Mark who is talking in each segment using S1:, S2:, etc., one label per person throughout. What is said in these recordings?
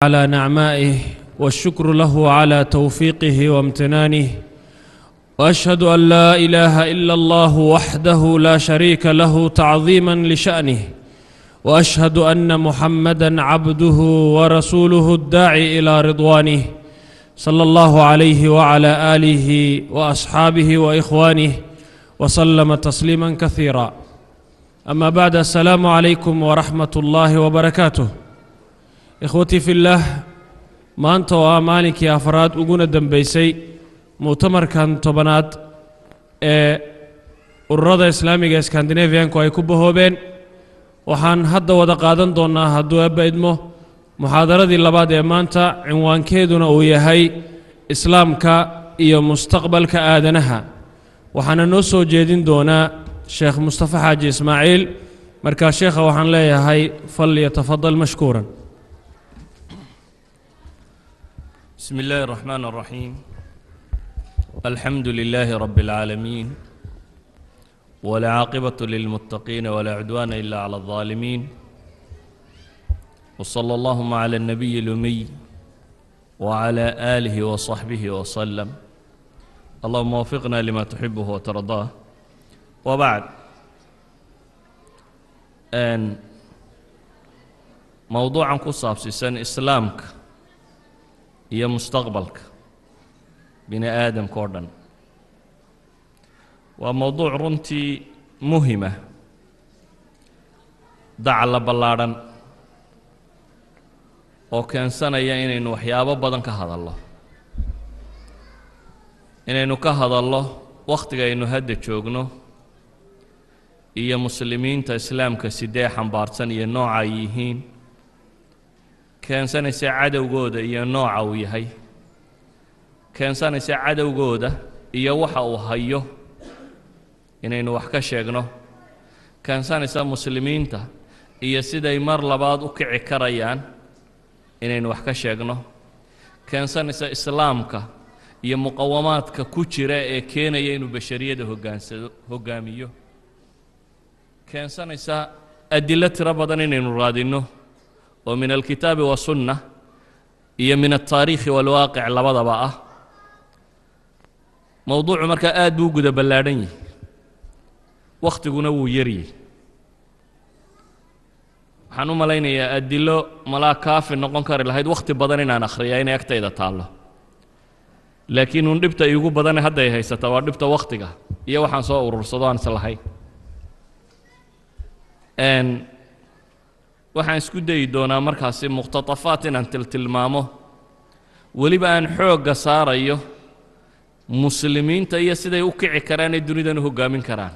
S1: على نعمائه والشكر له على توفيقه وامتنانه واشهد ان لا اله الا الله وحده لا شريك له تعظيما لشانه واشهد ان محمدا عبده ورسوله الداعي الى رضوانه صلى الله عليه وعلى اله واصحابه واخوانه وسلم تسليما كثيرا. اما بعد، السلام عليكم ورحمه الله وبركاته. إخوتي في الله، ما أنت ومالك يا أفراد وقونا دنبيسي مؤتمر كان طبنات الرضا إسلامي اسكندنافيان كو يكبه هوبين وحان هدا ودا قادن دونا هدو أبا إدمو محاضرة دي لباد إمانتا عنوان كيدونا ويهي إسلامك إيو مستقبلك آدنها، وحان نوسو جيدين دونا شيخ مصطفى حاج إسماعيل مركز شيخ، وحان ليهي فليتفضل مشكورا.
S2: بسم الله الرحمن الرحيم. الحمد لله رب العالمين، والعاقبة للمتقين ولا عدوان إلا على الظالمين، وصلى اللهم على النبي الأمي وعلى آله وصحبه وسلم. اللهم وفقنا لما تحبه وترضاه. وبعد، أن موضوعا كصاب سيسان إسلامك iyo mustaqbalka bini aadamka oo dhan waa mowduuc runtii muhima, dacla ballaadhan oo keensanaya inaynu waxyaabo badan ka hadallo, inaynu ka hadallo wakhtiga aynu hadda joogno iyo muslimiinta islaamka sidee xambaarsan iyo nooca ay yihiin, keensanaysa cadowgooda iyo nooca uu yahay, keensanaysa cadowgooda iyo waxa uu hayo inaynu wax ka sheegno, keensanaysa muslimiinta iyo siday mar labaad u kici karayaan inaynu wax ka sheegno, keensanaysa islaamka iyo muqawamaadka ku jira ee keenaya inuu bashariyada hoggaamiyo, keensanaysa adilo tiro badan inaynu raadinno oo min alkitaabi wasunna iyo min altaariikhi walwaaqic labadaba ah. mowduucu markaa aad buu guda ballaadhan yahay, wakhtiguna wuu yaryahay. waxaan u malaynayaa adilo malaa kaafi noqon kari lahayd wakhti badan inaan akhriyaa inay agtayda taallo, laakiin uun dhibta iigu badane hadday haysataa waa dhibta wakhtiga iyo waxaan soo urursado aan islahayn. waxaan isku dayi doonaa markaasi muqhtatafaat inaan tilmaamo, weliba aan xoogga saarayo muslimiinta iyo siday u kici karaan ee dunidan u hoggaamin karaan,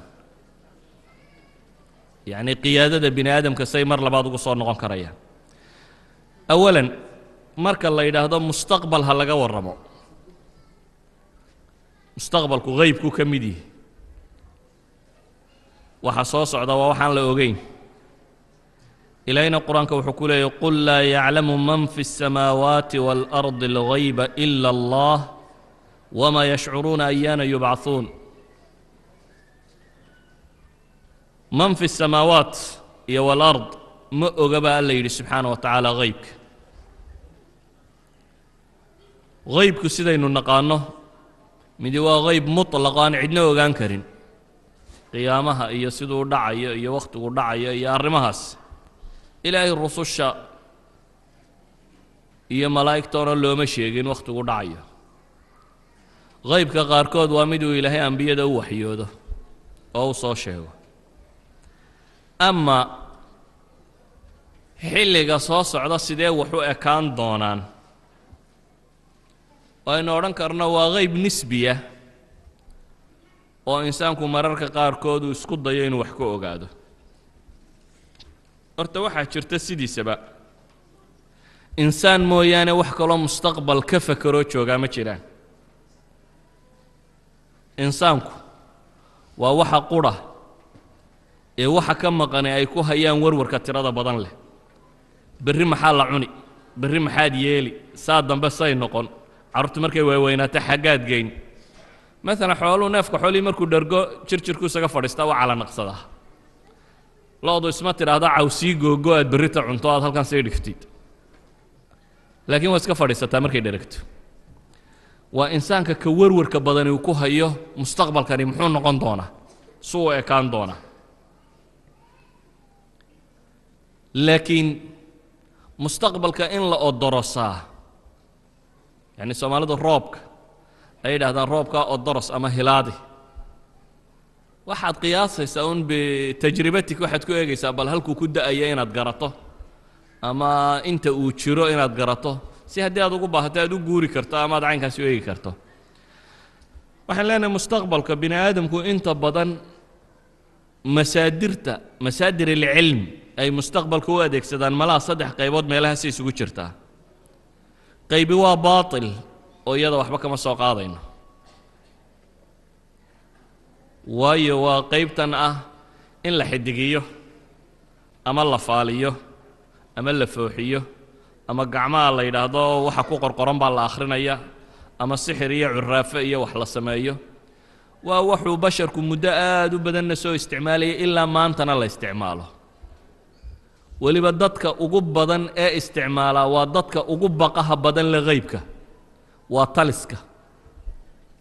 S2: yacni qiyaadada bini aadamka say mar labaad ugu soo noqon karayaan. awalan, marka la yidhaahdo mustaqbal ha laga warramo, mustaqbalku haybku ka mid yihi, waxa soo socda waa waxaan la ogeyn. إلينا القرآن كوحكول يقول لا يعلم من في السماوات والأرض الغيب إلا الله وما يشعرون أيان يبعثون. من في السماوات والأرض مؤقب الليل سبحانه وتعالى غيبك، غيبك سيدين النقانه من دوا غيب مطلقان عندنا وغان كرين قيامها إيا سيدو دعي إيا وقتو دعي إيا الرمهاس إلهي الرسول iyo malaa'igtoona looma sheegin wakhtigu dhacayo. qaybka qaarkood waa miduu ilaahay ambiyada u waxyoodo oo u soo sheego, ama xilliga soo socda sidee wax u ekaan doonaan aynu odhan karno waa qayb nisbiya oo insaanku mararka qaarkood uu isku dayo inuu wax ka ogaado. horta waxaa jirta sidiisaba insaan mooyaane wax kaloo mustaqbal ka fakaroo joogaa ma jiraan. insaanku waa waxa qura ee waxa ka maqanay ay ku hayaan warwarka tirada badan leh. berri maxaa la cuni, berri maxaad yeeli, saa dambe say noqon, carruurtu markay waaweynaato xaggaad geyn. maalan xooluu neefka xoolihii markuu dhergo jirjirku isaga fadhiistaa waa cala naqsadaa. loodu isma tidhaahda cawsii googo aad berrita cunto aad halkan say dhigtid. laakiin waa iska fadhiisataa markay dheragto waa insaanka ka warwarka badani uu ku hayo mustaqbalkani muxuu noqon doonaa suu ekaan doonaa laakiin mustaqbalka in la odorosaa yani soomaalidu roobka ay yidhaahdaan roobkaa odoros ama hilaadi waxaad qiyaasaysaa un bitajribatik waxaad ku eegaysaa bal halkuu ku da'aya inaad garato ama inta uu jiro inaad garato si haddii aad ugu baahato aad u guuri karto ama aad caynkaasi u eegi karto waxaan leenahay mustaqbalka bini aadamku inta badan masaadir alcilm ay mustaqbalka u adeegsadaan malaha 3 qaybood meelahaasi isugu jirtaa qaybi waa baatil oo iyada waxba kama soo qaadayno waayo waa qaybtan ah in la xidigiyo ama la faaliyo ama la fooxiyo ama gacmaha la yidhaahdo waxa ku qorqoran baa la akhrinaya ama sixir iyo curaafo iyo wax la sameeyo waa wuxuu basharku muddo aad u badanna soo isticmaalayay ilaa maantana la isticmaalo weliba dadka ugu badan ee isticmaala waa dadka ugu baqaha badan la qaybka waa taliska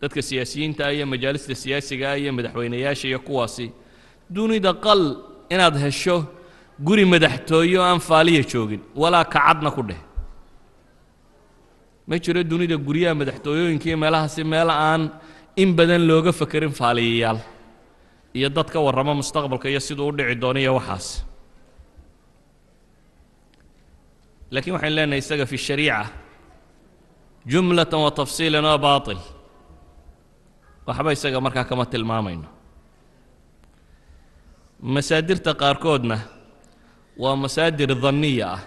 S2: dadka siyaasiyiinta iyo majaalista siyaasiga iyo madaxweynayaasha iyo kuwaasi dunida qal inaad hesho guri madaxtooyo aan faaliya joogin walaa kacadna ku dheh ma jiro dunida guryaha madaxtooyooyinka iyo meelahaasi meel aan in badan looga fakerin faaliyayaal iyo dad ka warrama mustaqbalka iyo siduu u dhici doono iyo waxaas laakiin waxaan leenahay isaga fi shariica jumlatan wa tafsiilan waa baatil waxba isaga markaa kama tilmaamayno masaadirta qaarkoodna waa masaadir dhanniya ah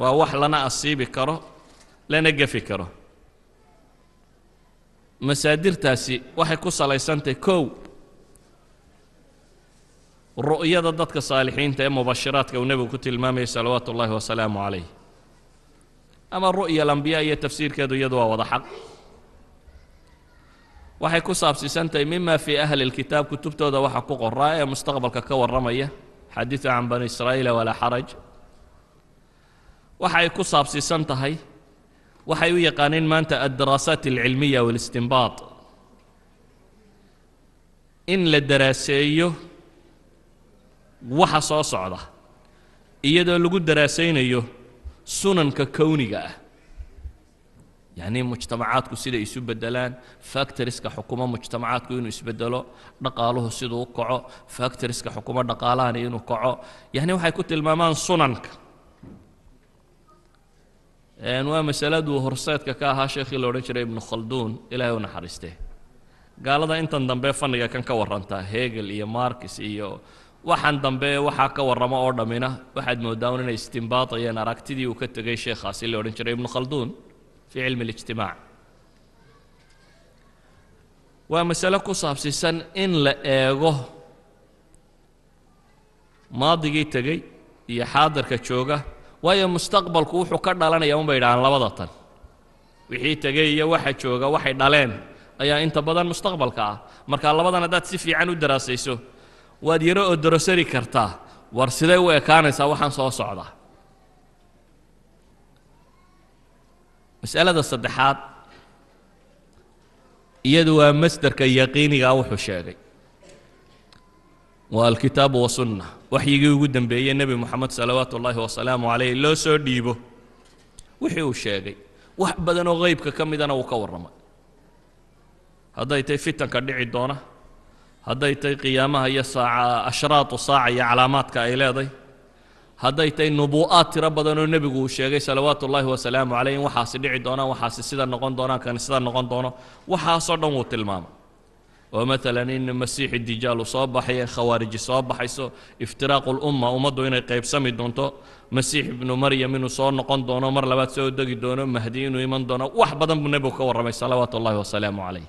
S2: waa wax lana asiibi karo lana gafi karo masaadirtaasi waxay ku salaysantahay kow ru'yada dadka saalixiinta ee mubashiraadka uu nebigu ku tilmaamayay salawaatu ullaahi wasalaamu calayh ama ru'ya alambiyaa iyo tafsiirkeedu iyadu waa wada xaq waxay ku saabsiisantahay mima fii ahli lkitaab kutubtooda waxa ku qoraa ee mustaqbalka ka warramaya xadiidu can bani israa'iila walaa xaraj waxay ku saabsiisan tahay waxay u yaqaaneen maanta addaraasaat alcilmiya walistinbaat in la daraaseeyo waxa soo socda iyadoo lagu daraasaynayo sunanka kowniga ah يعني مجتمعاتكو سيدا يسو بدلان فاكتوريسكا حكومة مجتمعاتكو إنو يسبدلو دقالوه سيدو كعو فاكتوريسكا حكومة دقالان إنو كعو يعني waxay ku tilmaamaan sunanka waa masaladu horseedka ka ahaa sheekhi la oran jiray ibn Khaldun ilaahay una xariiste gaalada intan dambe faniga kan ka waranta Hegel iyo Marx iyo waxaan dambe waxa ka warrama oo dhamina waxaad moodaa inay istinbaatayeen aragtidii uu ka tagay sheekhaasi la oran jiray ibn Khaldun في علم الاجتماع ومسألة كصابسيسا إن لأيغو ماضي تجي يحاضر كتشوغا ويا مستقبل كوحو كرنا لنا يوم بعيد عن لبضة وحي تجي يا واحد شوغا واحد دالين أيا أنت بدل مستقبل كا مركا لبضة ندات سفي عنو دراسيسو وديرو الدراسري كرتا ورسده وكان سواحا صعدا مسألة الصدحات يدوى مصدر كيقيني أو حشاقي والكتاب والسنة وحي يقول بي النبي محمد صلوات الله وسلامه عليه لو سرديبه وحي وشاقي وحبدا غيبك كم إذا وكورما هذا يتي فتن كدعي الدونة هذا يتي قيامها هي ساعة أشراط ساعة هي علامات كإلادي هذا يتي نبوءات ربنا النبي وشيغي صلوات الله وسلامه عليه وحاس دعي دونا وحاس سيدا نقون دونا كان سيدا نقون دونا وحاس دون وتلمام ومثلا إن مسيح الدجال صباح هي خوارج صباح يسو افتراق الأمة ومضوا إن قيب سمي دونتو مسيح ابن مريم منو صار نقون دونا مر لبات سو دقي دونا مهديين ويمن دونا وحبدا بالنبي وكورمي صلوات الله وسلامه عليه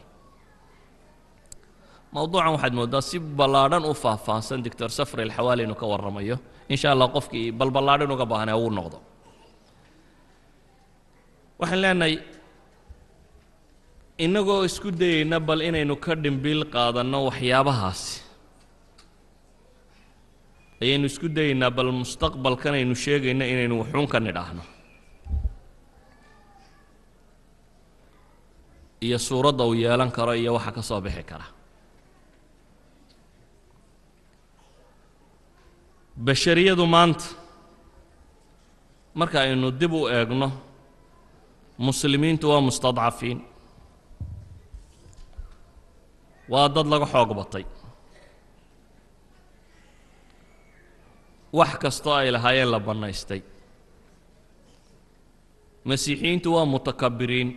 S2: موضوع واحد موضوع سيب بلادن وفافانسن دكتور سفر الحوالي انه كورميه ان شاء الله قفكي بلبلادن uga baahanay uu noqdo waxaan leenahay inagoo isku dayayna bal inaynu ka dhimbil qaadano waxyaabahaas ayaynu isku dayaynaa bal mustaqbalkan aynu sheegayna inaynu wuxuun ka nidhaahno iyo suuradda uu yeelan karo iyo waxa ka soo bixi kara. bashariyadu maanta marka aynu dib u eegno muslimiintu waa mustadcafiin, waa dad laga xoog batay. wax kastoo ay lahaayeen la bannaystay. masiixiyiintu waa mutakabiriin,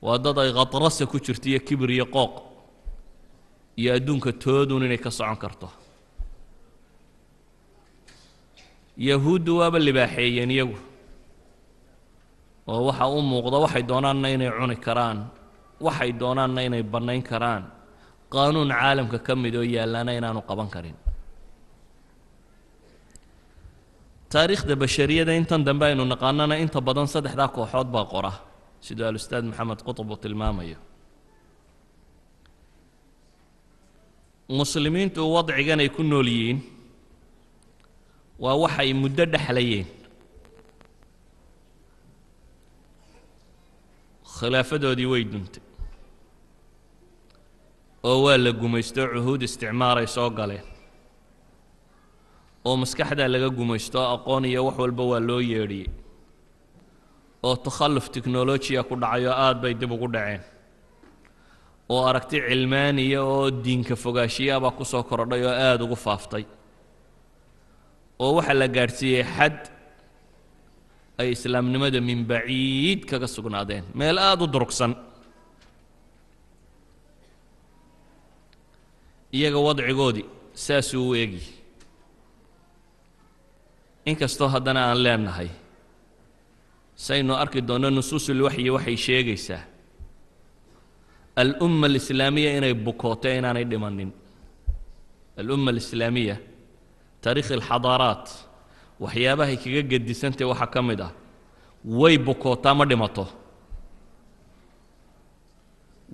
S2: waa dad ay khadrasa ku jirto iyo kibir iyo qooq iyo adduunka toodun inay ka socon karto. yahuuddu waaba libaaxeeyeen iyagu, oo waxa u muuqda waxay doonaanna inay cuni karaan, waxay doonaanna inay bannayn karaan, qaanuun caalamka ka mid oo yaallana inaanu qaban karin. taariikhda bashariyada intan dambe aynu naqaanana inta badan saddexdaa kooxood baa qora, siduu alustaad maxamed qutb uu tilmaamayo. muslimiintu wadcigan ay ku nool yihiin waa waxay muddo dhexlayeen. khilaafadoodii way duntay oo waa la gumaysto, cuhuud isticmaar ay soo galeen, oo maskaxdaa laga gumaysto, aqoon iyo wax walba waa loo yeedhiyey, oo takhalluf teknolojiya ku dhacayo aad bay dib ugu dhaceen, oo aragti cilmaaniya oo diinka fogaashiyaabaa ku soo kordhay oo aad ugu faaftay, oo waxaa la gaadhsiiyey xad ay islaamnimada min baciid kaga sugnaadeen, meel aad u durugsan. iyaga wadcigoodii saasuu u eegi, inkastoo haddana aan leenahay saynu arki doonno nusuusulwaxyi waxay sheegaysaa alumma alislaamiya inay bukooto inaanay dhimanin. alumma alislaamiya taariikh alxadaaraat waxyaabahay kaga gedisantay waxaa ka mid ah way bukootaa ma dhimato,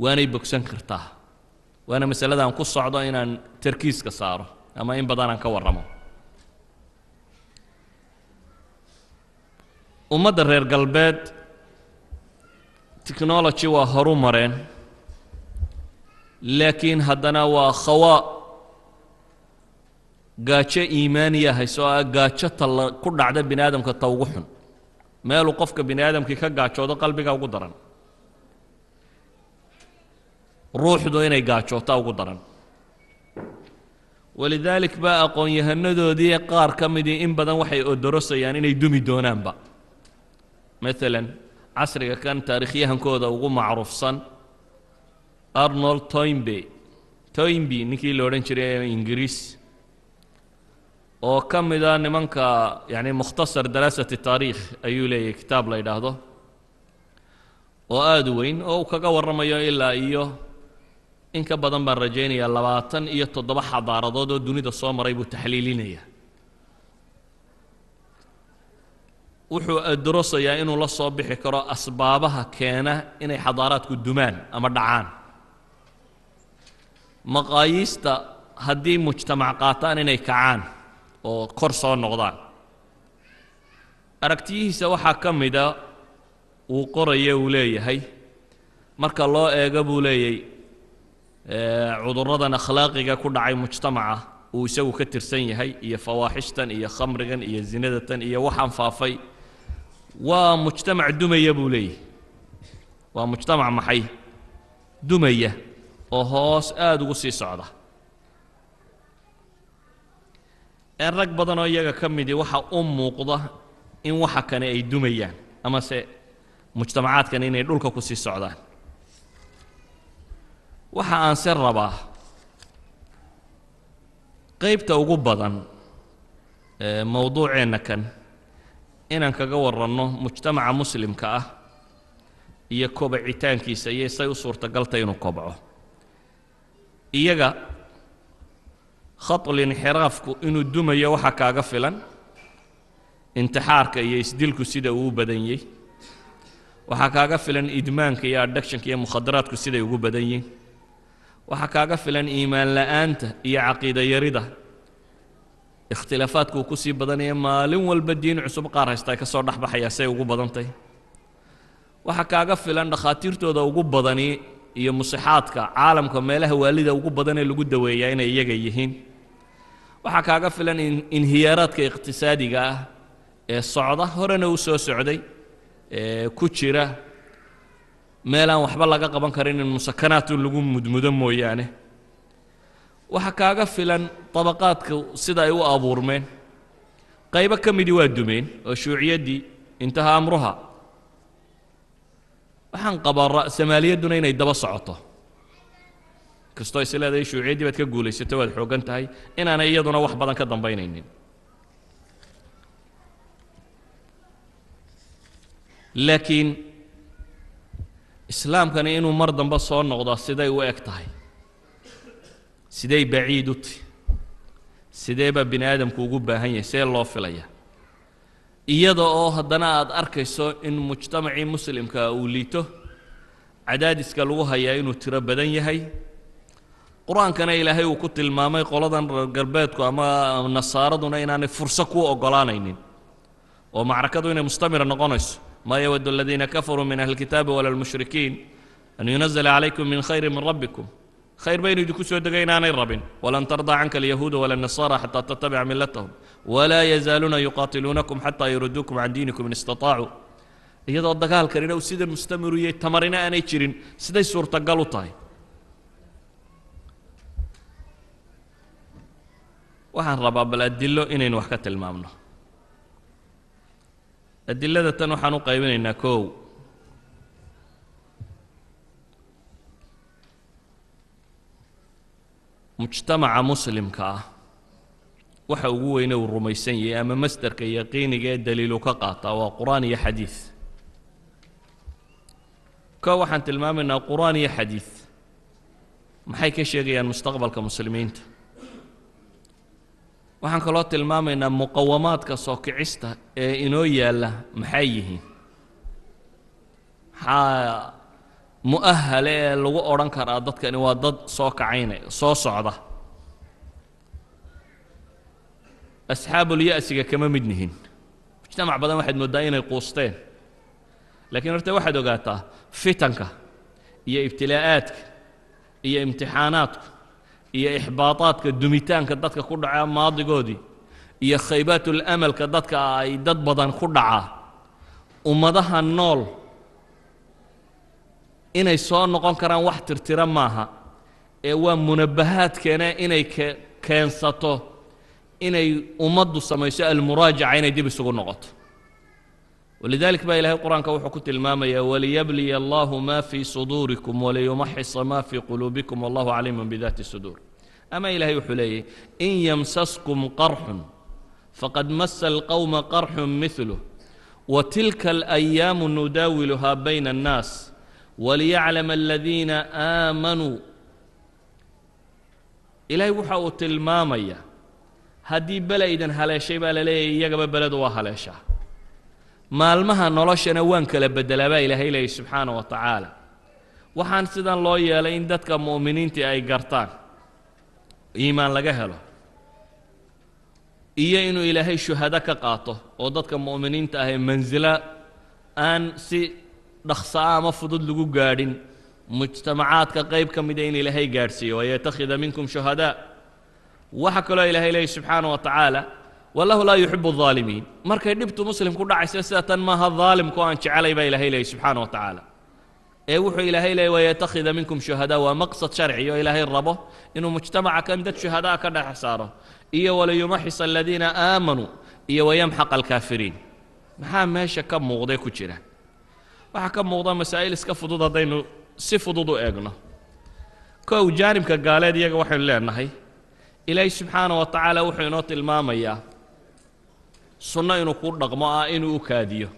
S2: waanay bogsan kartaa. waana masalada aan ku socdo inaan tarkiiska saaro ama in badan aan ka warramo. ummadda reer galbeed technology waa horu mareen, laakiin haddana waa khawaa gaajo iimaaniya hayso ah, gaajo talla ku dhacda bini aadamka ta ugu xun. meeluu qofka bini aadamkii ka gaajoodo qalbiga ugu daran, ruuxdu inay gaajootaa ugu daran. walidaalik baa aqoon-yahanadoodii qaar ka midii in badan waxay odorosayaan inay dumi doonaanba. maalan casriga kan taariikhyahankooda ugu macruufsan Arnold Toynbee ninkii la odhan jiray ee ingiriis, oo ka mid ah nimanka yani mukhtasar daraasati taariikh ayuu leeyahay kitaab la yidhaahdo oo aada u weyn, oo uu kaga warramayo ilaa iyo in ka badan baan rajaynayaa 27 xadaaradood oo dunida soo maray buu taxliilinaya. wuxuu adrosayaa inuu la soo bixi karo asbaabaha keena inay xadaaraadku dumaan ama dhacaan. maqaayiista haddii mujtamac qaataan inay kacaan oo kor soo noqdaan. aragtiyihiisa waxaa ka mida uu qoraya uu leeyahay marka loo eego buu leeyay cudurradan akhlaaqiga ku dhacay mujtamaca uu isagu ka tirsan yahay iyo fawaaxishtan iyo khamrigan iyo zinadatan iyo waxaan faafay, waa mujtamac dumaya buu leeyahay. waa mujtamac maxay dumaya oo hoos aada ugu sii socda. rag badan oo iyaga ka midii waxa u muuqda in waxa kane ay dumayaan amase mujtamacaadkan inay dhulka ku sii socdaan. waxa aan se rabaa qaybta ugu badan mowduuceenna kan inaan kaga warranno mujtamaca muslimka ah iyo kobcitaankiisa iyo say u suurtagaltay inuu kobco. iyaga khatul inxiraafku inuu dumayo waxa kaaga filan intixaarka iyo isdilku sida uu badan yahay, waxa kaaga filan idmaanka iyo addictionka iyo mukhadaraadku siday ugu badan yihiin, waxa kaaga filan iimaan la'aanta iyo caqiida yarida, ikhtilaafaadku ku sii badanaya maalin walba diin cusub qaar haysta ka soo dhaxbaxaya say ugu badantay. waxa kaaga filan dhakhaatiirtooda ugu badani iyo musixaadka caalamka meelaha waalida ugu badan ee lagu daweeyaa inay iyaga yihiin waxa kaaga filan inhiyaaraadka iqtisaadiga ah ee socda horena u soo socday ee ku jira meelaan waxba laga qaban karin in musakanaatu lagu mudmudo mooyaane waxa kaaga filan tabaqaadka sida ay u abuurmeen qaybo ka midii waa dumeen oo shuuciyadii intaha amruha waxaan qabaa ra'samaaliyaduna inay daba socoto kastoo is leedahay shuuciyadii baad ka guulaysatay waad xoogan tahay inaanay iyaduna wax badan ka dambaynaynin laakiin islaamkani inuu mar dambe soo noqdo siday u eg tahay siday baciid u tahay sideeba bini aadamku ugu baahan yahay see loo filaya iyada oo haddana aad arkayso in mujtamacii muslimka uu liito cadaadiska lagu hayaa inuu tiro badan yahay qur-aankana ilaahay uu ku tilmaamay qoladan reer galbeedku ama nasaaraduna inaanay furso ku ogolaanaynin oo macrakadu inay mustamira noqonayso ما يود الذين كفروا من أهل الكتاب ولا المشركين أن ينزل عليكم من خير من ربكم خير بين يدكوا سودقين عن الرب ولن ترضى عنك اليهود ولا النصارى حتى تتبع ملتهم ولا يزالون يقاتلونكم حتى يردوكم عن دينكم إن استطاعوا iyadoo dagaalkanina uu sida mustamir iyo tamarina aanay jirin siday suurtagal u tahay waxaan rabaa bal adillo inaynu wax ka tilmaamno adillada tan waxaan u qaybinaynaa koow mujtamaca muslimka ah waxa ugu weyne uu rumaysan yahay ama masdarka yaqiiniga ee daliilu ka qaata waa qur'aan iyo xadiis كو waxaan tilmaamaynaa qur'aan iyo xadiis maxay ka sheegayaan mustaqbalka muslimiinta waxaan kaloo tilmaamaynaa muqawamaadka soo kicista ee inoo yaala maxay yihiin maxaa mu'ahal ee lagu odhan karaa dadkani waa dad soo kacaynaya soo socda asxaabul ya'siga kama mid nihin mujtamac badan waxaad moodaa inay quusteen laakiin horta waxaad ogaataa fitanka iyo ibtilaa'aadka iyo imtixaanaadka iyo ixbaataadka dumitaanka dadka ku dhaca maadigoodii iyo khaybatul amalka dadka ay dad badan ku dhacaa ummadaha nool inay soo noqon karaan wax tirtira maaha ee waa munabbahaadkeena inay keensato inay ummaddu samayso almuraajaca inay dib isugu noqoto ولذلك بقى إلهي القرآن كوحو كنت المامية وليبلي الله ما في صدوركم وليمحص ما في قلوبكم والله عليم بذات الصدور أما إلهي وحليه إن يمسسكم قرح فقد مس القوم قرح مثله وتلك الأيام نداولها بين الناس وليعلم الذين آمنوا إلهي وحو المامية هدي بلا إذن هلا شيء بلا ليه يجب بلد وهلا شيء maalmaha noloshana waan kala bedelaba ilaahay leeyahay subhanahu wa ta'ala waxaan sidan loo yeelay in dadka muuminiinta ay gartaan iimaan laga helo iyo inuu ilaahay shuhada ka qaato oo dadka muuminiinta ah manzila aan si dhaqso ama fudud lagu gaadhin mujtamacaadka qayb ka mid ah in ilaahay gaarsiiyo oo yatakhida minkum shuhada waxa kaloo ilaahay leeyahay subhanahu wa ta'ala والله لا يحب الظالمين markay dhibtu muslimku dhacaysa sidatan ma ha zaalimku aan jecelay ba ilaahay leeyahay subhanahu wa ta'ala ee wuxuu ilaahay leeyahay wayatakhidha minkum shuhada wa maqsad sharci iyo ilaahay rabo inuu mujtamaca kan dad shuhada ka dhax saaro iyo wala yumahhis alladina aamanu iyo wayamhaq alkaafiriin maxaa meesha ka muuqday ku jira waxa ka muuqda masaa'il iska fudud hadaynu si fudud u eegno koow jaanibka gaaleed iyaga waxaan leenahay ilaahay subhanahu wa ta'ala wuxuu inoo tilmaamayaa sunna inuu ku dhaqmo inuu kaadiyo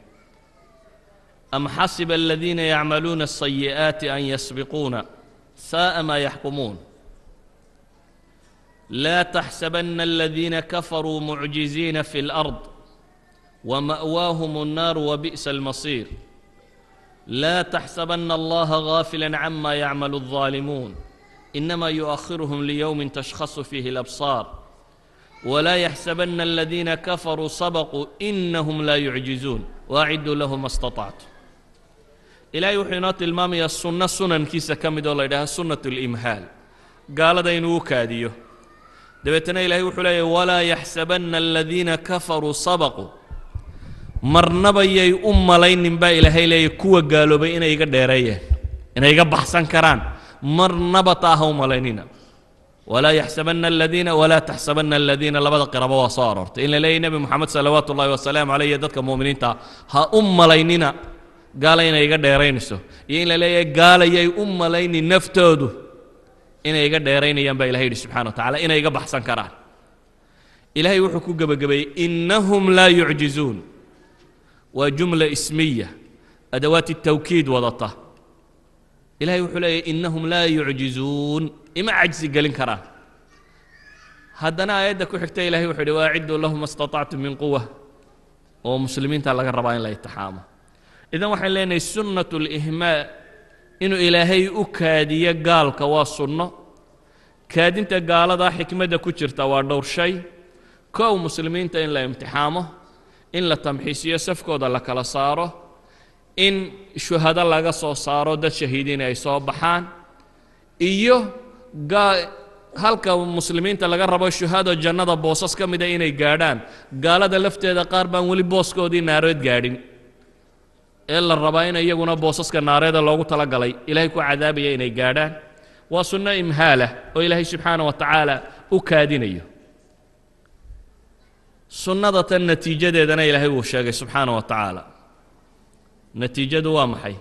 S2: am hasiba alladhina ya'maluna as-sayyi'ati an yasbiquna sa'a ma yahkumun la tahsabanna alladhina kafaru mu'jizina fil ard wa ma'wahum an-nar wa bi'sa al-masir la tahsabanna allaha ghafilan 'amma ya'malu adh-dhalimun إنما يؤخرهم ليوم تشخص فيه الأبصار ولا يحسبن الذين كفروا سبقوا إنهم لا يعجزون وأعدوا لهم ما استطعتم إلهي وحينات المامي السنة سنن كيسا كمد الله إلها سنة الإمهال قال دينو كاديو دبتنا إلهي وحلي ولا يحسبن الذين كفروا سبقوا مرنبا يي لين با إلهي لي كوا قالوا بي إنا يقا ديريه إنا يقا بحسن كران مرنبا تاهم ليننا ولا يحسبن الذين ولا تحسبن الذين لبدا قربوا وصاررت إلا لي نبي محمد صلوات الله وسلام عليه يدك مؤمنين تا ها ليننا قال إنا يقا ديرينسو إلا لي قال يي لين نفتودو إنا يقا ديرين ينبا إلهي سبحانه وتعالى إنا يقا بحسن كران إلهي وحكو قبي إنهم لا يعجزون وجملة اسمية أدوات التوكيد وضطه إلهي وحلي إنهم لا يعجزون إما عجز قالين كران هدنا آياتك وحكتا إلهي وحلي وأعدوا لهم ما استطعتم من قوة ومسلمين تالا الرباين لا يتحاموا إذا وحن لنا سنة الإهماء إنه إلهي أكادي قال كواصلنا كادين تقال ذا حكمة كتير توادور شيء كو مسلمين تين لا امتحامه إن لا تمحيسية سفكو ذا لك لصاره إن شهداء لغا سو صارو دad shahiidiin ay soo baxaan iyo halka muslimiinta laga rabo shuhada jannada boosas kamida inay gaadhaan gaalada lafteeda qaar baan wali booskoodii naareed gaadhin ee la rabaa in iyaguna boosaska naareeda loogu tala galay ilaahay ku cadaabaya inay gaadhaan waa sunna imhaala oo ilaahay subhanahu wa ta'ala u kaadinayo sunnada tan natiijadeedana ilaahay uu sheegay subhanahu wa ta'ala نتيجة وامحي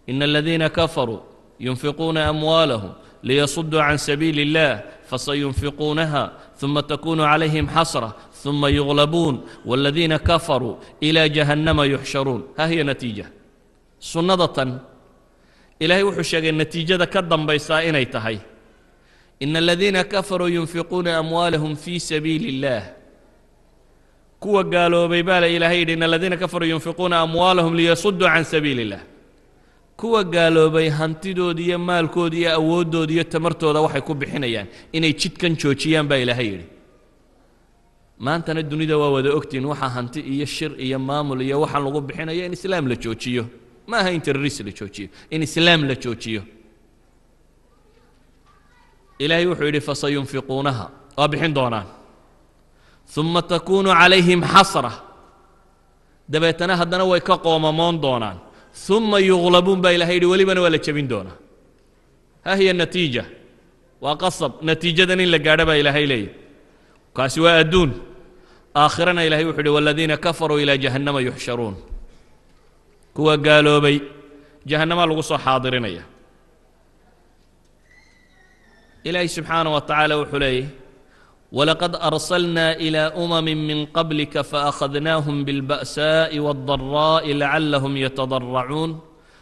S2: إن الذين كفروا ينفقون أموالهم ليصدوا عن سبيل الله فسينفقونها ثم تكون عليهم حسرة ثم يغلبون والذين كفروا إلى جهنم يحشرون ها هي نتيجة سنة إلهي وحشق النتيجة كدن بيسائن ايتهي إن الذين كفروا ينفقون أموالهم في سبيل الله كوا قالوا بيبال إلهي إن الذين كفروا ينفقون أموالهم ليصدوا عن سبيل الله كوا قالوا بي هانتيدو دي مالكو دي أودو دي تمرتو دا وحي كوب حنيان إني تشتكن شوشيان با إلهي ما أنت ندوني دا ودا أكتين وحا هانتي إيا الشر إيا مامل إيا وحا لغوب حنيان إسلام لشوشيو ما هين ترريس لشوشيو إن إسلام لشوشيو إلهي وحيدي فسينفقونها وابحين دونان ثم تكون عليهم حسرة دبيتنا هدنا ويكا قوممون دونان ثم يغلبون بإلهي ولبن ولا تشبين دونا ها هي النتيجة وقصب نتيجة إلا قاعدة بإلهي لي كاسوا أدون آخرنا إلهي وحده والذين كفروا إلى جهنم يحشرون كوا قالوا بي جهنم الغصة حاضرين إلهي سبحانه وتعالى وحليه ولقد أرسلنا إلى من قبلك فأخذناهم بالبأساء والضراء لعلهم يتضرعون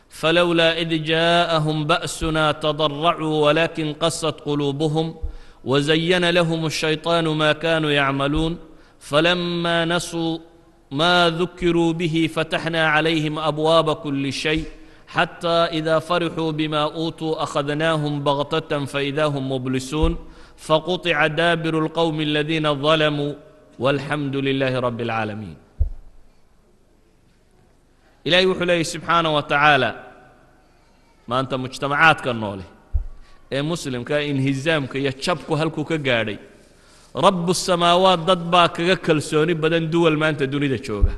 S2: فلولا إذ جاءهم بأسنا تضرعوا ولكن قست قلوبهم وزين لهم الشيطان ما كانوا يعملون فلما نسوا ما ذكروا به فتحنا عليهم أبواب كل شيء حتى إذا فرحوا بما أوتوا أخذناهم بغتة فإذا هم مبلسون فقطع دابر القوم الذين ظلموا والحمد لله رب العالمين إلهي وحليه سبحانه وتعالى ما أنت مجتمعات كالنولي إيه مسلم كإنهزام كيتشبك هلكو كقاري رب السماوات ضدبا ككلسوني بدن دول ما أنت دوني دا شوغا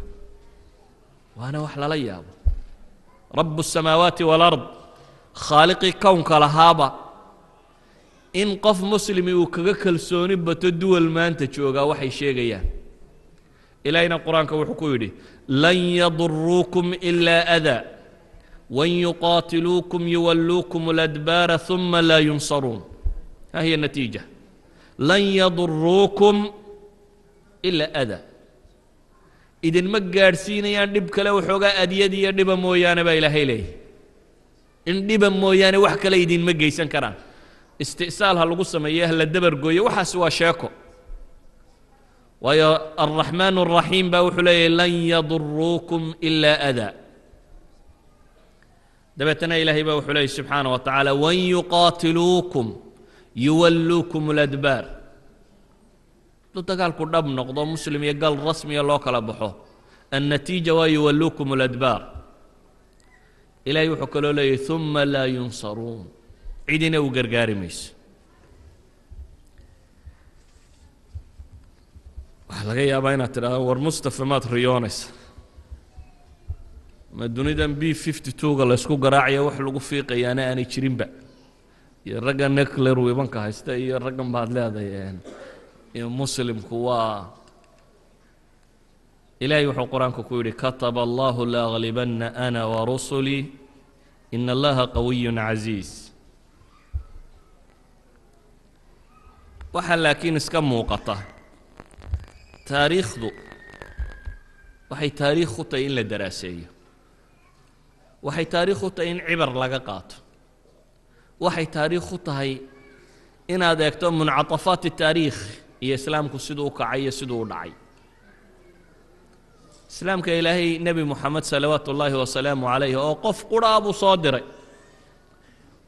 S2: وأنا وحلا ليا رب السماوات والأرض خالقي كون كالهابا إن قف مسلمي وككلسوني بتدول ما أنت شوغا وحي شيغيان إلينا القرآن كوحكويدي لن يضروكم إلا أذى وإن يقاتلوكم يولوكم الأدبار ثم لا ينصرون ها هي النتيجة لن يضروكم إلا أذى إذن ما قارسين يندبك لو حقا أديدي يندب مويانا بإلهي ليه إن دب مويانا وحكا ليدين ما قيسان كران استئصالها القصة مياه للدبر قوية وحسوا شاكو ويا الرحمن الرحيم باوحلي لن يضروكم إلا أذى دبتنا إلهي باوحلي سبحانه وتعالى وإن يقاتلوكم يولوكم الأدبار تقال كرداب نقضى مسلم يقال رسمي الله كلا بحو النتيجة ويولوكم الأدبار إلهي وحكلوا لي ثم لا ينصرون عيدنا وقرقاري ميس وحلقي يا باينة ترى ور مصطفى مات ريونس ما الدنيا بي 52 قال اسكو قراعيه wax lagu fiiqayana aanay jirin ba iyo raga nuclear weaponka haysta iyo ragan baad leedahay iyo muslimku waa ilaahay wuxuu quraanka ku yiri kataba Allahu la ghalibanna ana wa rusuli inna Allaha qawiyyun aziz waxa laakiin iska muuqata taariikhdu waxay taariikh u tahay in la daraaseeyo waxay taariikh u tahay in cibar laga qaato waxay taariikh u tahay inaad eegto muncaطafaat taariikh iyo islaamku siduu u kacay iyo siduu u dhacay islaamka ilaahay nebi moxamed salawaatu ullaahi wasalaamu calayh oo qof qudhaa buu soo diray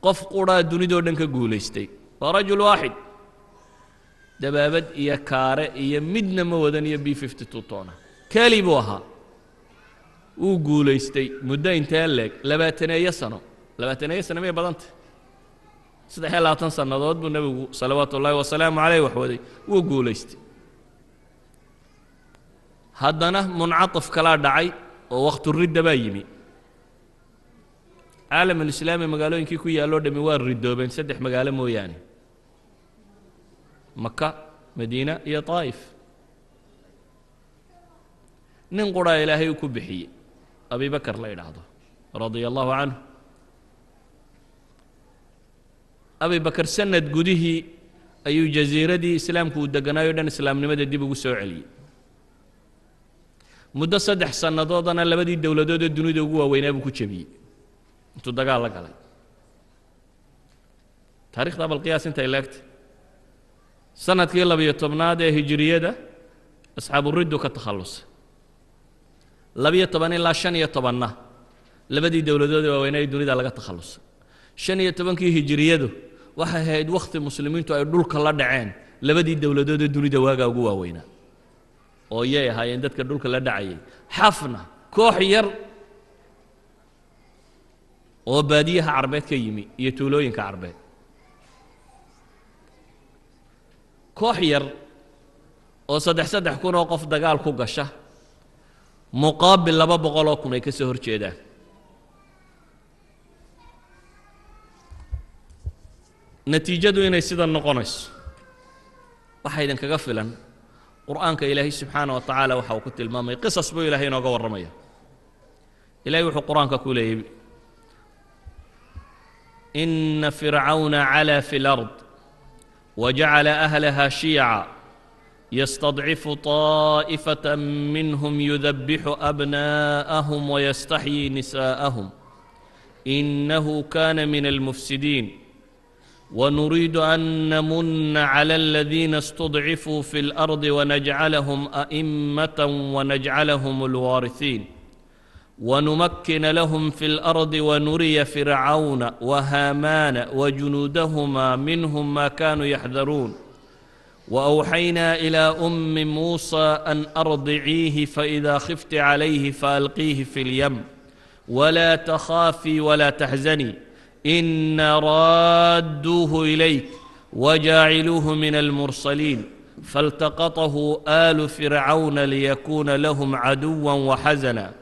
S2: qof qudhaa dunidoo dhan ka guulaystay waa rajul waaxid dabaabad iyo kaare iyo midna ma wadan iyo b 52 toona keli buu ahaa uu guulaystay muddo intee leeg 20 sano may badantay 3 sannadood buu nabigu salawaatu ullaahi wasalaamu calayh wax waday wuu guulaystay haddana muncaطaf kala dhacay oo waqtu ridda baa yimi caalam alislaami magaalooyinkii ku yaaloo dhami waa ridoobeen 3 magaalo mooyaane maka madiina iyo طaa'if nin quraa ilaahay ku bixiyey abi bakr la yidhaahdo radia allahu canhu abi bakr sanad gudihii ayuu jasiiradii islaamku uu deganaayo dhan islaamnimada dib ugu soo celiyey muddo 3 sannadoodana labadii dowladood ee dunida ugu waaweynaa buu ku jabiyey intuu dagaal la galay taariikhda balqiyaas intay leegtay sanadkii 12aad ee hijriyada asxaabu riddu ka takhallusay 12 ilaa 15 labadii dowladood ee waaweynaa ee dunida laga takhallusay 15kii hijriyadu waxay ahayd waqti muslimiintu ay dhulka la dhaceen labadii dowladood ee dunida waaga ugu waaweynaa oo yay ahaayeen dadka dhulka la dhacayay xafna koox yar oo baadiyaha carbeed ka yimi iyo tuulooyinka carbeed koox yar oo 3 kun oo qof dagaal ku gasha muqaabil 200 oo kun ay ka soo horjeedaan natiijadu inay sida noqonayso waxa idin kaga filan quraanka ilaahay subhanahu wa ta'ala waxa uu ku tilmaamay qisas buu ilaahay inooga warramaya ilaahay wuxuu quraanka ku leeyahay inna fir'auna 'ala fil ard وجعل أهلها شيعا يستضعف طائفة منهم يذبح أبناءهم ويستحيي نساءهم إنه كان من المفسدين ونريد أن نمن على الذين استضعفوا في الأرض ونجعلهم أئمة ونجعلهم الوارثين ونمكن لهم في الأرض ونري فرعون وهامان وجنودهما منهم ما كانوا يحذرون وأوحينا إلى أم موسى أن أرضعيه فإذا خفت عليه فألقيه في اليم ولا تخافي ولا تحزني إنا رادوه إليك وجاعلوه من المرسلين فالتقطه آل فرعون ليكون لهم عدوا وحزنا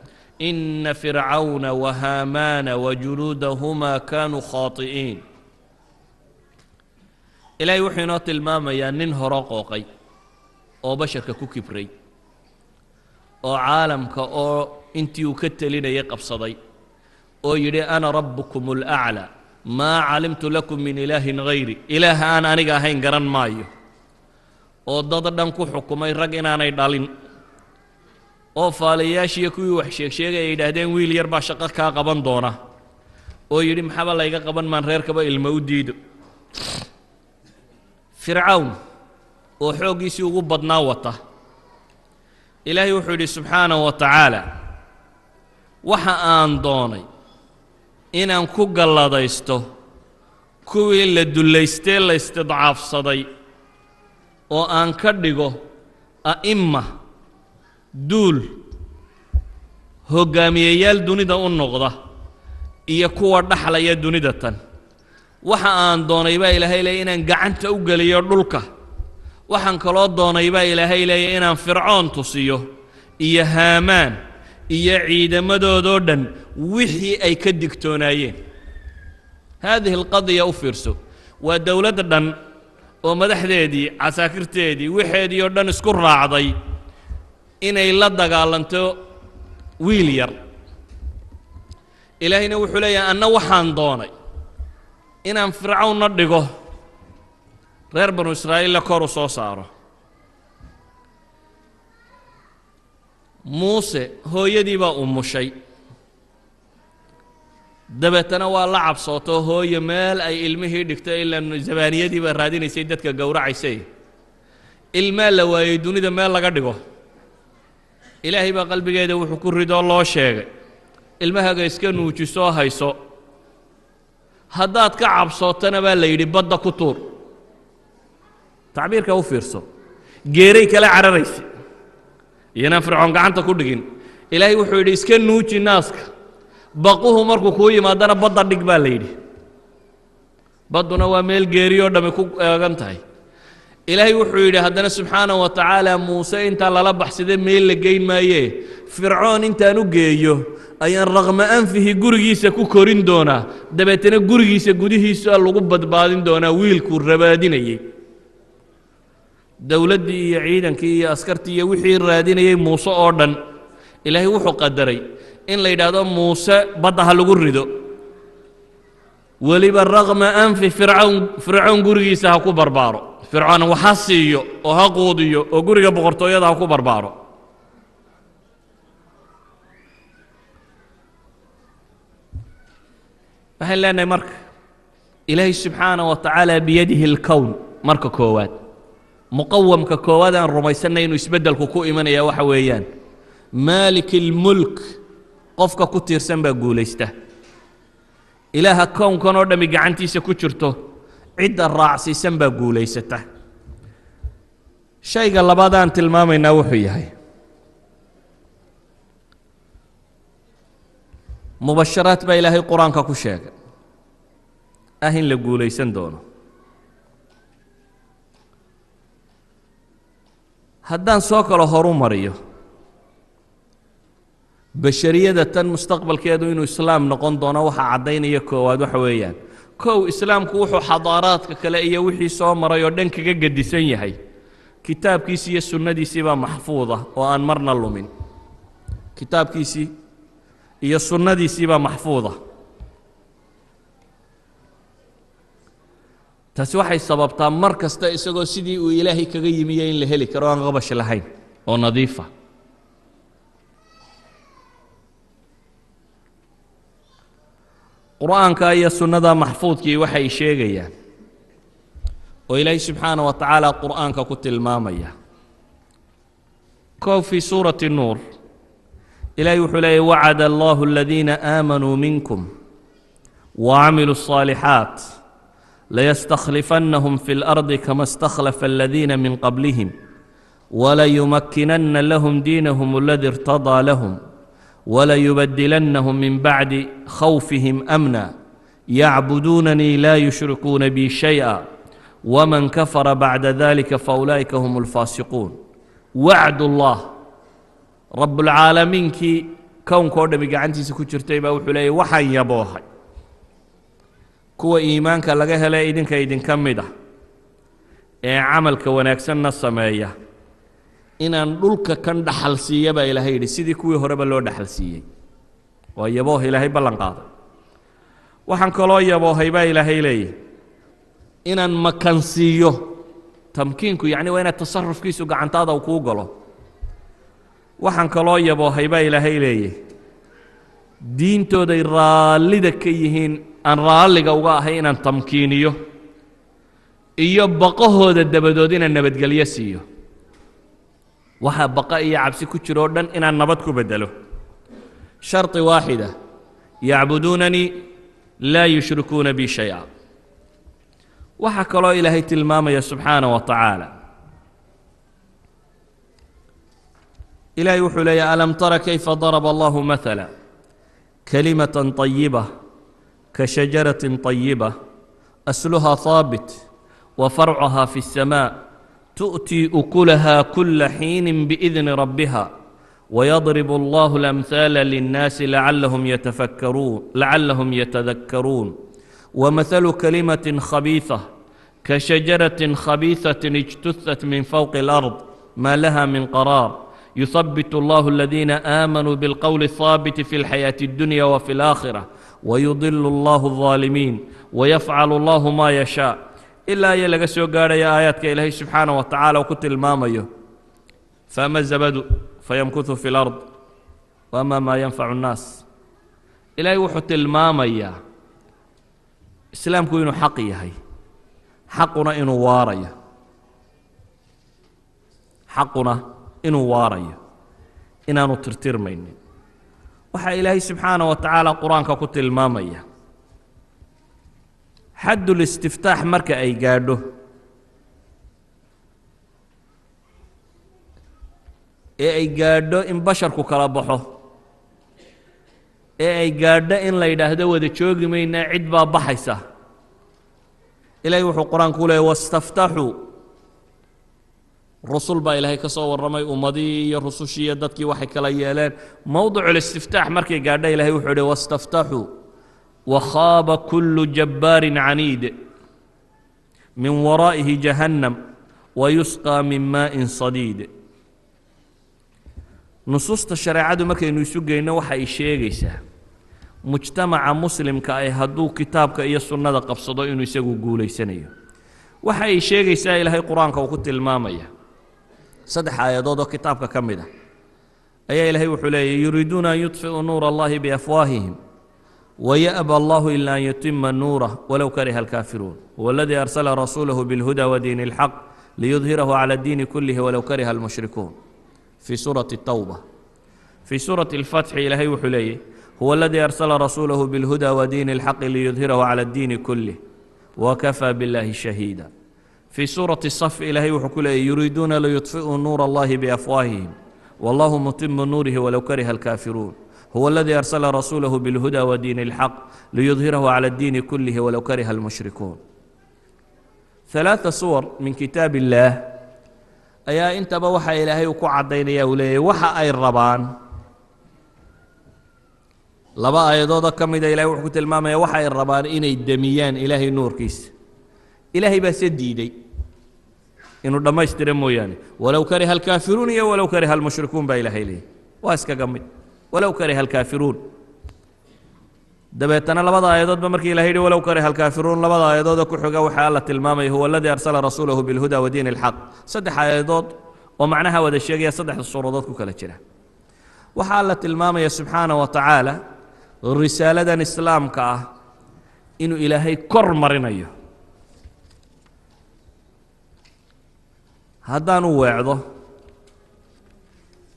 S2: إن فرعون وهامان وجنودهما كانوا خاطئين إلهي وحينا تلماما يا نين هراقوقي أو بشرك كوكبري أو عالمك أو انتي وكتلين يقب صدي أو يري أنا ربكم الأعلى ما علمت لكم من إله غيري إله أنا أنيقا هين قران مايو أو ضددن كو حكمي رقنا أنا يدالين oo faalayaashii kuwii wax sheegay ay yiraahdeen wiil yar baa shaqo ka qaban doona oo yiri maxaba la iga qaban man reerkaba ilmo u diido fircawn oo xoogiisii ugu badnaa wata ilaahay wuxuu yiri subhanahu wa ta'ala waxa aan doonay inaan ku galladaysto kuwii la duleystay la istidcaafsaday oo aan ka dhigo a'imma duul hogaamiyeyaal dunida u noqda iyo kuwa dhaxlaya dunida tan waxa aan doonay baa ilaahay leeyahay inaan gacanta u geliyo dhulka waxaan kaloo doonay baa ilaahay leeyahay inaan fircoon tusiyo iyo haamaan iyo ciidamadoodoo dhan wixii ay ka digtoonaayeen هذه القضية أفرسو ودولة دن ومدحديدي عساكرتيدي وحيدي ودن اسكر راعضي إن إلا دقالنتو ويلير إلهي نوحو لي أنه وحان دوني إن فرعون ندقه غير بنو إسرائيل لكورو صوصاره موسى هو يدي با أم شيء dabeetana waa la cabsooto hooyo meel ay ilmihii dhigtay ilaa zabaaniyadii baa raadinaysay dadka gowracaysay ilmaa la waayay dunida meel laga dhigo ilaahay baa qalbigeeda wuxuu ku rido loo sheegay ilmahaga iska nuujiso hayso haddaad ka cabsootana baa la yidhi badda ku tuur tacbiirka u fiirso geeray kala cararaysa iyana fircoon gacanta ku dhigin ilaahay wuxuu yidhi iska nuuji naaska baquhu markuu kuu yimaadana badda dhig baa la yidhi badduna waa meel geeriyoo dhammi ku eegan tahay ilaahay wuxuu yidhi haddana subxaanahu wa tacaala muuse intaa lala baxsaday meel la geyn maayee fircoon intaan u geeyo ayaan raqma anfihi gurigiisa ku korin doonaa dabeetana gurigiisa gudihiisa lagu badbaadin doonaa wiilkuu rabaadinayey dowladdii iyo ciidankii iyo askartii iyo wixii raadinayey muuse oo dhan ilaahay wuxuu qadaray in la yidhaahdo muuse badda ha lagu rido weliba raqma anfi fircoon gurigiisa ha ku barbaaro fircoon waxa siiyo oo ha quudiyo oo guriga boqortooyada ha ku barbaaro waxaan leenahay marka ilaahay subxaanahu wa tacaala biyadihi alkown marka koowaad muqawamka koowaad aan rumaysanay inuu isbeddelku ku imanaya waxa weeyaan maalik almulk qofka ku tiirsan baa guulaysta ilaaha kownkan oo dhammi gacantiisa ku jirto cidda raacsiisan baa guulaysata shayga labaad aan tilmaamaynaa wuxuu yahay mubasharaat baa ilaahay qur-aanka ku sheegay in la guulaysan doono haddaan soo kale horu mariyo bashariyada tan mustaqbalkeedu inuu islaam noqon doono waxa caddaynaya koowaad waxa weeyaan kow islaamku wuxuu xadaaraadka kale iyo wixii soo maray oo dhan kaga gedisan yahay kitaabkiisii iyo sunnadiisii baa maxfuuda oo aan marna lumin kitaabkiisii iyo sunnadiisii baa maxfuuda taasi waxay sababtaa mar kasta isagoo sidii uu ilaahay kaga yimiyo in la heli karo aan qabash lahayn oo nadiifa qur-aanka iyo sunnada maxfuudkii waxay sheegayaan oo ilaahay subxaanahu wa tacaala qur-aanka ku tilmaamaya kow fii suurati nuur ilaahay wuxuu leeyahy wacada allahu aladiina aamanuu minkum وعملوا الصالحات ليستخلفنهم في الأرض كما استخلف الذين من قبلهم وليمكنن لهم دينهم الذي ارتضى لهم وليبدلنهم من بعد خوفهم أمنا يعبدونني لا يشركون بي شيئا ومن كفر بعد ذلك فأولئك هم الفاسقون وعد الله رب العالمين كي كون كورد بقعنتي سكوتشرتي بوحولي وحن يبوهي كو إيمانك لغاها لا إذن كايدن كمده عملك وناكسن السماية inaan dhulka kan dhaxal siiyaba ilaahay yidhi sidii kuwii horeba loo dhaxal siiyey waa yabooh ilaahay ballan qaaday waxaan kaloo yaboohay baa ilaahay leeyahy inaan makan siiyo tamkiinku yacni waa inaad tasarufkiisu gacantaada uu kuu galo waxaan kaloo yaboohay baa ilaahay leeyahy diintooday raallida ka yihiin aan raalliga uga ahay inaan tamkiiniyo iyo baqahooda dabadood inaan nabadgelyo siiyo waxaa baqa iyo cabsi ku jiro oo dhan inaan nabad ku bedelo sharti waaxida yacbuduunanii laa yushrikuuna bi shay-a waxaa kaloo ilaahay tilmaamaya subxaanaه wa tacaala ilaahay wuxuu leeyahy alam tara kayfa daraba allahu maala kalimatan طayiba كشجرة طيبة أصلها ثابت وفرعها في السماء تؤتي أكلها كل حين بإذن ربها ويضرب الله الأمثال للناس لعلهم يتذكرون ومثل كلمة خبيثة كشجرة خبيثة اجتثت من فوق الأرض ما لها من قرار يثبت الله الذين آمنوا بالقول الثابت في الحياة الدنيا وفي الآخرة ويضل الله الظالمين ويفعل الله ما يشاء إلا يلقى سوغار يا آياتك إلهي سبحانه وتعالى وكت الماميه فأما الزبد فيمكث في الأرض وأما ما ينفع الناس إلهي وحت الماميه إسلامكو إنو حقي هي حقنا إنو واريا حقنا إنو واريا إنا نترتر ميني وحا إلهي سبحانه وتعالى قرآنك كت الماميه حد الاستفتاح مركا أي قاده أي قاده إن بشركو كلابحو أي قاده إن لا يدهده وذي تشوقي مينا عدبا بحيسة إلهي وحو قرآن كوله واستفتحوا الرسول با إلهي كصور رمي أمضي الرسوشية دادكي وحي كلايالان موضوع الاستفتاح مركا قاده إلهي وحو واستفتحوا وخاب كل جبار عنيد من ورائه جهنم ويسقى من ماء صديد نصوص الشريعة مركا إنو يسوغينا وحي شيغيسا مجتمع مسلم كأي هدو كتابك إيا السنة قبصدو إنو يسوغو قولي سنيو وحي شيغيسا إلهي قرآنك وكت المامية صدح آيادو كتابك كمدا أي إلهي وحلي يريدون أن يطفئوا نور الله بأفواههم ويأبى الله إلا أن يتم نوره ولو كره الكافرون هو الذي أرسل رسوله بالهدى ودين الحق ليظهره على الدين كله ولو كره المشركون في سورة التوبة. في سورة الفتح إلهي وحليه هو الذي أرسل رسوله بالهدى ودين الحق ليظهره على الدين كله وكفى بالله شهيدا. في سورة الصف إلهي وحكوليه يريدون ليطفئوا نور الله بأفواههم والله متم نوره ولو كره الكافرون هو الذي أرسل رسوله بالهدى ودين الحق ليظهره على الدين كله ولو كره المشركون. 3 صور من كتاب الله أيا أنت بوحى إلهي وكعدين يا ولي وحى أي الربان لبا أيضا كم إذا إلهي وحكت الماما يا وحى الربان إني الدميان إلهي نور كيس إلهي بس ديدي إنه لما يسترموا يعني ولو كره الكافرون يا ولو كره المشركون بإلهي ليه واسكا قمي ولو كره الكافرون دبيتنا لبضا آيادات بمركي إلهي ولو كره الكافرون لبضا آيادات كحقا وحالة المامي هو الذي أرسل رسوله بالهدى ودين الحق صدح آيادات ومعناها وذا الشيء صدح الصورات كلا وحالة المامي سبحانه وتعالى الرسالة دان إسلام كاه إنه إلهي كر مرينيه هذا نوعده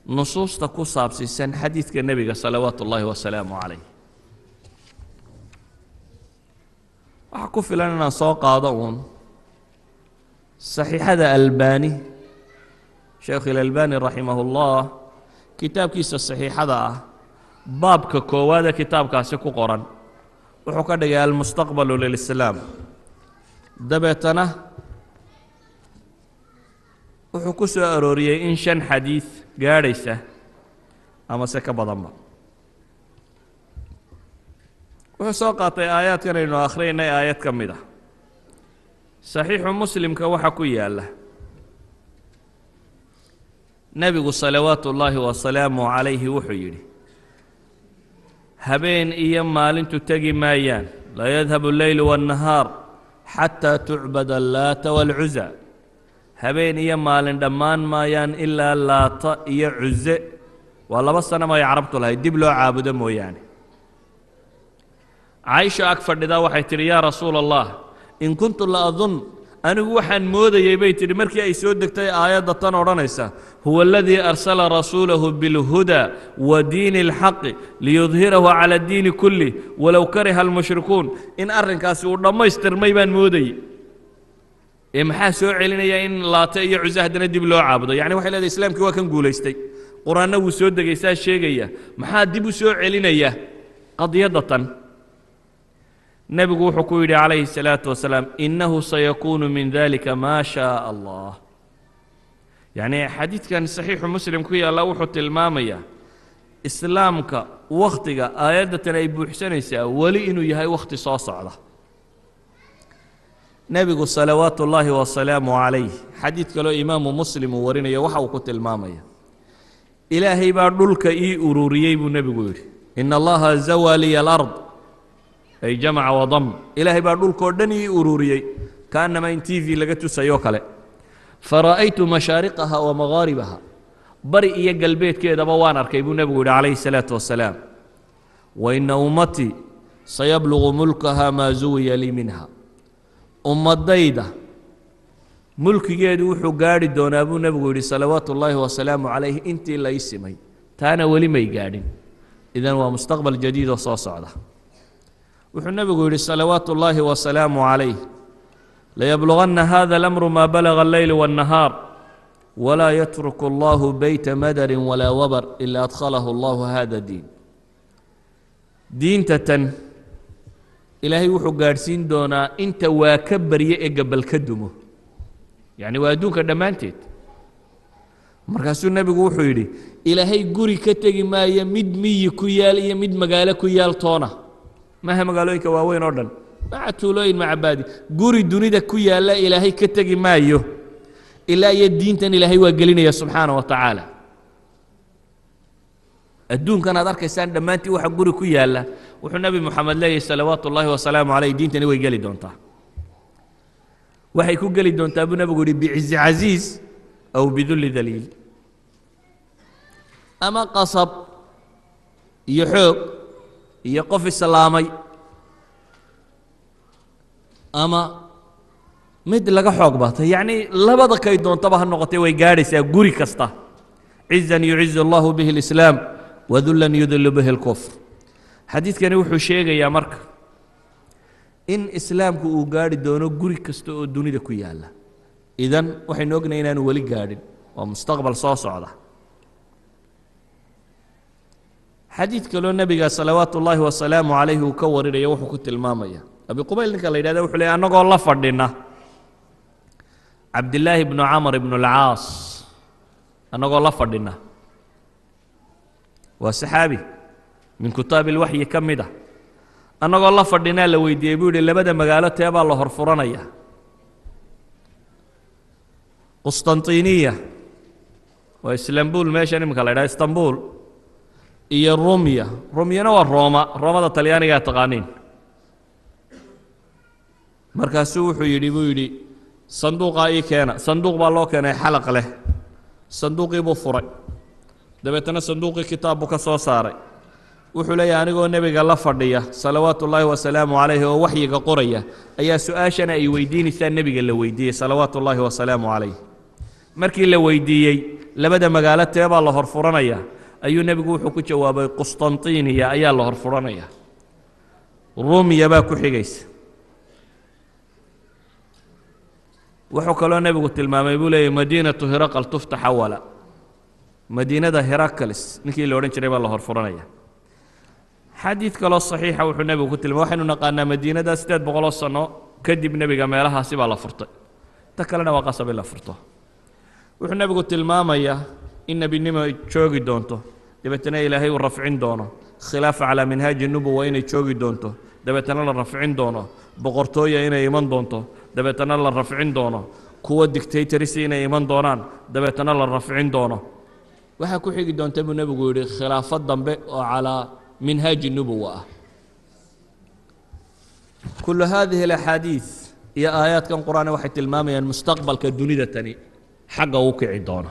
S2: نصوص تكو سابسيسن حديث النبي صلوات الله وسلامه عليه وحكو في لنا سوق هذا صحيح هذا الباني شيخ الألباني رحمه الله كتاب كيس الصحيح هذا باب ككو هذا كتاب كاسكو قرن وحكى دقى المستقبل للإسلام دبتنا وحكو سأروريه إن شان حديث قاريسة أما سكا بضمّا وسوقات آيات كان إنه آخرين آيات كمدة صحيح مسلم كوحكو يالله نبي صلوات الله وسلامه عليه وحيري هبين إيام مالين تتقي مايان لا يذهب الليل والنهار حتى تعبد اللات والعزى هبين إيام مالين دمان مايان إلا اللات يعزى والله بس أنا ما يعرفت لها يدب له عابد مو يعني عائشة أكفر لذا وحيتري يا رسول الله إن كنت لا أظن أنا وحن مودة يبيت المركي أي سودك تي آيات دتان ورانيسا هو الذي أرسل رسوله بالهدى ودين الحق ليظهره على الدين كله ولو كره المشركون إن أرنك سورنا ما يسترمي بان مودي إمحا سوء علينا إن لا تأي عزاه دندب له عابده يعني وحي الذي إسلام كوا كان قول يستي قرآن نبو سودك يساس شيئا محا دبو سوء علينا قضية دتان nebigu wuxuu ku yidhi calayhi الsalaaةu wasalaam inahu sayakuunu min dalika ma shaء allah. yacni xadiidkan saxiixu muslim ku yaalla wuxuu tilmaamayaa islaamka wakhtiga aayaddatan ay buuxsanaysaa weli inuu yahay wakhti soo socda. nebigu salawaatu ullaahi wasalaamu calayh xadiid kaloo imaamu muslim uu warinayo waxa uu ku tilmaamaya ilaahay baa dhulka ii ururiyey buu nebigu yidhi ina allaha zawaa liya alard ay jamaca wadam. ilaahay baa dhulkoo dhan ii ururiyey kaannama in t v laga tusayoo kale. fara'aytu mashaariqaha wa magaaribaha bari iyo galbeedkeedaba waan arkay buu nebigu yidhi calayhi الsalaaةu wasalaam. waina ummatii sayablugu mulkaha maa zuwiya lii minha. ummadayda mulkigeedu wuxuu gaadhi doonaa buu nebigu yidhi salawaatu ullaahi wasalaamu calayh intii la ii simay taana weli may gaadhin. idan waa mustaqbal jadiid oo soo socda. wuxuu nebigu yidhi salawaatu ullaahi wasalaamu calayh layabluganna hada alamru maa balaga alleyl waannahaar walaa yatruku allahu beyta madarin walaa wabar ila adkhalahu allahu hada diin. diinta tan ilaahay wuxuu gaadhsiin doonaa inta waa ka barye ee gabal ka dumo, yacni waa adduunka dhammaanteed. markaasuu nebigu wuxuu yidhi ilaahay guri ka tegi maayo mid miyi ku yaal iyo mid magaalo ku yaal toona, maaha magaalooyinka waaweyn oo dhan, maca tuulooyin maca baadi. guri dunida ku yaalla ilaahay ka tegi maayo ilaa iyo diintan ilaahay waa gelinaya subxaana wa tacaala. adduunkan aad arkaysaan dhammaantii waxa guri ku yaalla wuxuu nebi moxamed leeyahay salawaatu ullaahi wasalaamu calayh diintani way geli doontaa. waxay ku geli doontaa buu nebigu yidhi bicizi casiiz aw bidulli daliil, ama qasab iyo xoog iyo qof islaamay, ama mid laga xoog batay. yacni labada kay doontaba ha noqotay way gaadhaysaa guri kasta. cizan yucizu allahu bihi اlislaam wadullan yudilu bihi اlkufr. xadiidkani wuxuu sheegayaa marka in islaamku uu gaadhi doono guri kasta oo dunida ku yaalla. idan waxaynu ognahay inaanu weli gaadhin, waa mustaqbal soo socda. xadiid kaloo nebiga salawaatu ullaahi wasalaamu calayhi uu ka warinaya wuxuu ku tilmaamaya abi qubayl ninka la yidhahda wuxuu leeyahy annagoo la fadhina cabdillaahi bnu camar ibnu alcaas, annagoo la fadhina, waa saxaabi min kitaabi ilwaxyi ka mid ah. annagoo la fadhinaa la weydiiyey buu yidhi labada magaalo teebaa la horfuranaya? qustantiniya waa istanbul meeshan iminka la yidhaha istanbul, iyo rumya. rumyana waa rooma, roomada talyaanigaa taqaaniin. markaasuu wuxuu yidhi buu yidhi sanduuqaa ii keena. sanduuq baa loo keenay xalaq leh. sanduuqii buu furay, dabeetana sanduuqii kitaab buu ka soo saaray. wuxuu leeyahay anigoo nebiga la fadhiya salawaatu ullaahi wasalaamu calayhi oo waxyiga qoraya ayaa su-aashana ay weydiinaysaa nebiga la weydiiyey salawaatu ullaahi wasalaamu calayh. markii la weydiiyey labada magaalo teebaa la horfuranaya ayuu nebigu wuxuu ku jawaabay qustantiniya ayaa la horfuranaya, rumiya baa ku xigaysa. wuxuu kaloo nebigu tilmaamay buu leeyahy madiinatu hiraqal tuftax awala. madiinada herakalis ninkii la odhan jiray baa la horfuranaya. xadiid kaloo saxiixa wuxuu nebigu ku tilmaamay waxaynu naqaanaa madiinada 800 sano kadib nebiga meelahaasi baa la furtay, ta kalena waa qasab in la furto. wuxuu nebigu tilmaamayaa in nebinimo ay joogi doonto, dabeetana ilaahay uu rafcin doono. khilaafa calaa minhaaji nubuwa inay joogi doonto, dabeetana la rafcin doono. boqortooya inay iman doonto, dabeetana la rafcin doono. kuwa dictatorisi inay iman doonaan, dabeetana la rafcin doono. waxaa ku xigi doonta buu nebigu yidhi khilaafad dambe oo calaa minhaaji nubuwa ah. kullu haadihi alaxaadiid iyo aayaadkan qur'aana waxay tilmaamayaan mustaqbalka dunida tani xagga uu kici doono.